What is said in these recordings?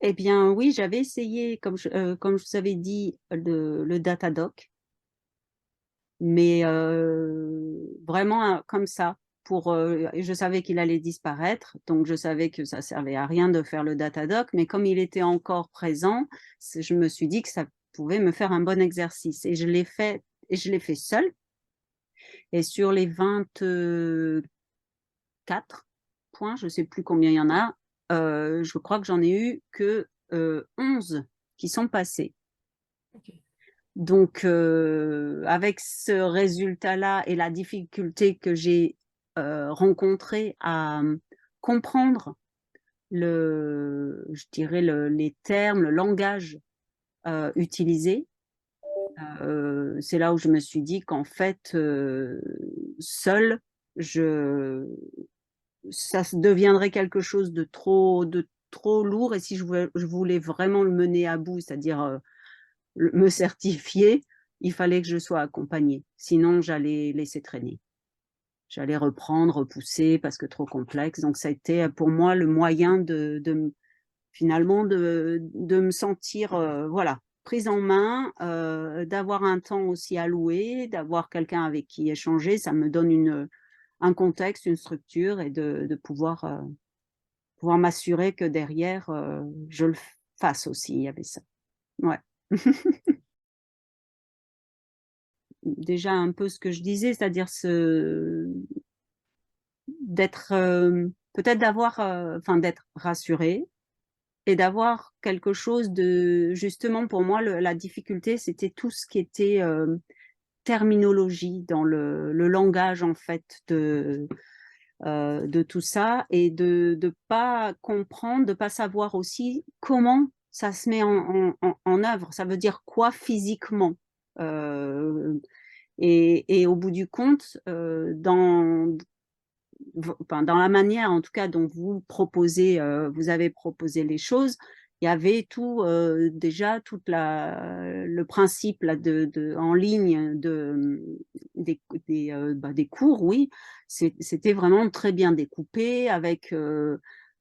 Eh bien, oui, j'avais essayé, comme je vous avais dit, le Datadoc, mais vraiment comme ça. Et je savais qu'il allait disparaître, donc je savais que ça servait à rien de faire le Datadoc, mais comme il était encore présent, je me suis dit que ça pouvait me faire un bon exercice. Et je l'ai fait seule. Et sur les 24 points, je ne sais plus combien il y en a, je crois que j'en ai eu que 11 qui sont passés. Ok. Donc, avec ce résultat-là et la difficulté que j'ai rencontrée à comprendre je dirais les termes, le langage utilisé, c'est là où je me suis dit qu'en fait, seule, je ça deviendrait quelque chose de trop lourd. Et si je voulais vraiment le mener à bout, c'est-à-dire, me certifier, il fallait que je sois accompagnée. Sinon, j'allais laisser traîner. J'allais reprendre, repousser parce que trop complexe. Donc ça a été pour moi le moyen finalement de me sentir, voilà, prise en main, d'avoir un temps aussi alloué, d'avoir quelqu'un avec qui échanger. Ça me donne un contexte, une structure, et de pouvoir m'assurer que derrière, je le fasse aussi. Il y avait ça. Ouais. Déjà un peu ce que je disais, c'est-à-dire d'être, peut-être d'avoir, enfin d'être rassurée et d'avoir quelque chose de justement pour moi la difficulté, c'était tout ce qui était, terminologie dans le langage en fait de tout ça, et de pas comprendre, de pas savoir aussi comment ça se met en œuvre. Ça veut dire quoi physiquement? Heu et au bout du compte, enfin, dans la manière en tout cas dont vous avez proposé les choses, il y avait tout, déjà toute la le principe là en ligne des cours, oui. C'était vraiment très bien découpé avec,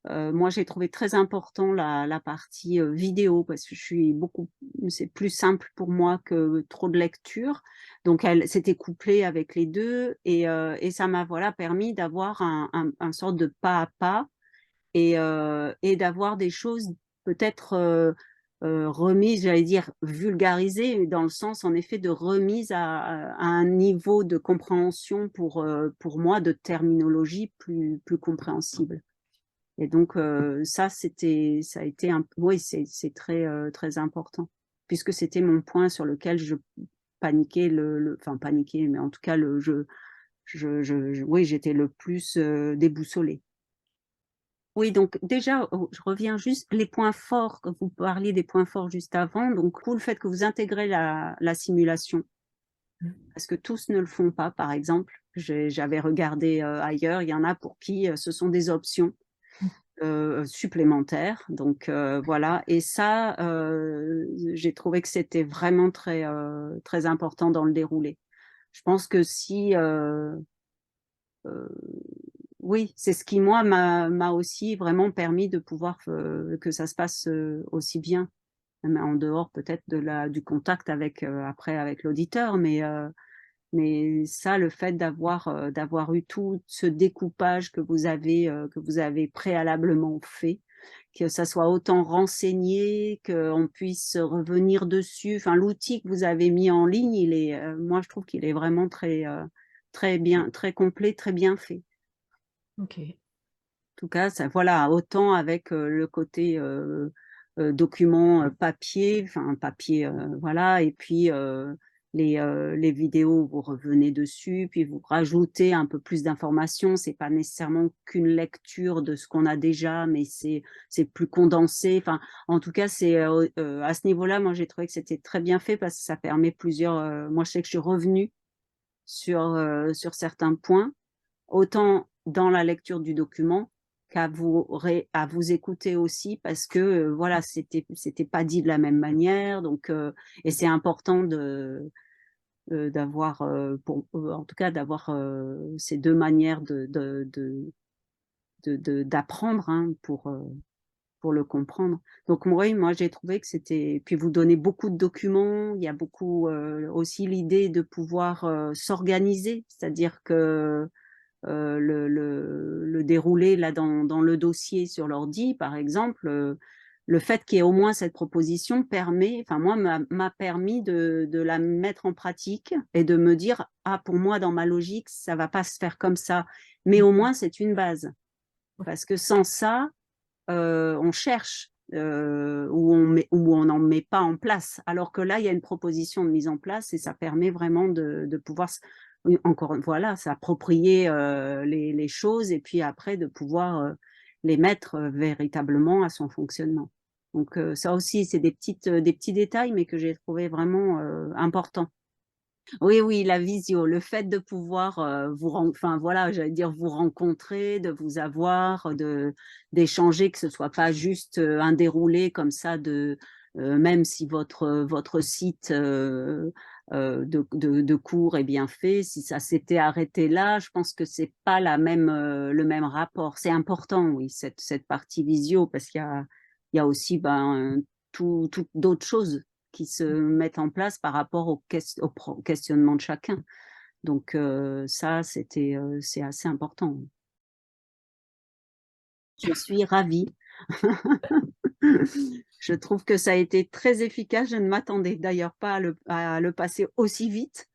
moi j'ai trouvé très important la partie, vidéo, parce que je suis beaucoup c'est plus simple pour moi que trop de lecture. Donc elle c'était couplé avec les 2, et ça m'a, voilà, permis d'avoir un sorte de pas à pas, et d'avoir des choses peut-être, remises, j'allais dire vulgarisées, dans le sens en effet de remise à un niveau de compréhension pour moi, de terminologie plus compréhensible. Et donc ça a été oui, c'est très, très important, puisque c'était mon point sur lequel je paniquer enfin paniquer, mais en tout cas oui, j'étais le plus, déboussolée. Oui, donc déjà, je reviens juste les points forts, que vous parliez des points forts juste avant, donc pour le fait que vous intégrez la simulation, Mm. parce que tous ne le font pas, par exemple. J'avais regardé, ailleurs, il y en a pour qui, ce sont des options, supplémentaires, donc voilà, et ça, j'ai trouvé que c'était vraiment très, très important dans le déroulé. Je pense que si, heu, oui, c'est ce qui moi m'a aussi vraiment permis de pouvoir que ça se passe, aussi bien, même en dehors peut-être du contact avec, après avec l'auditeur, mais ça, le fait d'avoir eu tout ce découpage que vous avez préalablement fait, que ça soit autant renseigné, qu'on puisse revenir dessus, enfin l'outil que vous avez mis en ligne, moi je trouve qu'il est vraiment très, très bien, très complet, très bien fait. Ok. En tout cas, ça, voilà, autant avec, le côté, document, papier, enfin papier, voilà, et puis, les vidéos, vous revenez dessus, puis vous rajoutez un peu plus d'informations. C'est pas nécessairement qu'une lecture de ce qu'on a déjà, mais c'est plus condensé. Enfin, en tout cas, à ce niveau-là, moi, j'ai trouvé que c'était très bien fait, parce que ça permet plusieurs, moi, je sais que je suis revenue sur certains points, autant dans la lecture du document à vous écouter aussi, parce que, voilà, c'était pas dit de la même manière, donc et c'est important d'avoir, en tout cas d'avoir, ces 2 manières d'apprendre, hein, pour le comprendre. Donc oui, moi j'ai trouvé que c'était puis vous donnez beaucoup de documents, il y a beaucoup, aussi l'idée de pouvoir, s'organiser. C'est-à-dire que, le déroulé là dans le dossier sur l'ordi par exemple, le fait qu'il y ait au moins cette proposition permet enfin moi m'a permis de la mettre en pratique et de me dire: «Ah pour moi dans ma logique ça va pas se faire comme ça», mais Mmh au mh. moins c'est une base. Ouais. Parce que sans ça, on cherche, ou on n'en met pas en place. Alors que là, il y a une proposition de mise en place et ça permet vraiment de pouvoir oui, encore voilà, s'approprier, les choses et puis après de pouvoir, les mettre, véritablement à son fonctionnement. Donc ça aussi, c'est des petits détails, mais que j'ai trouvé vraiment, importants. Oui, oui, la visio, le fait de pouvoir, vous ren enfin voilà, j'allais dire vous rencontrer, de vous avoir, d'échanger, que ce soit pas juste, un déroulé comme ça de même si votre site, de cours est bien fait, si ça s'était arrêté là, je pense que c'est pas le même rapport. C'est important, oui, cette partie visio parce qu'il y a aussi, ben, tout d'autres choses qui se mettent en place par rapport au questionnement de chacun. Donc ça, c'est assez important. Je suis ravie. Je trouve que ça a été très efficace. Je ne m'attendais d'ailleurs pas à le passer aussi vite.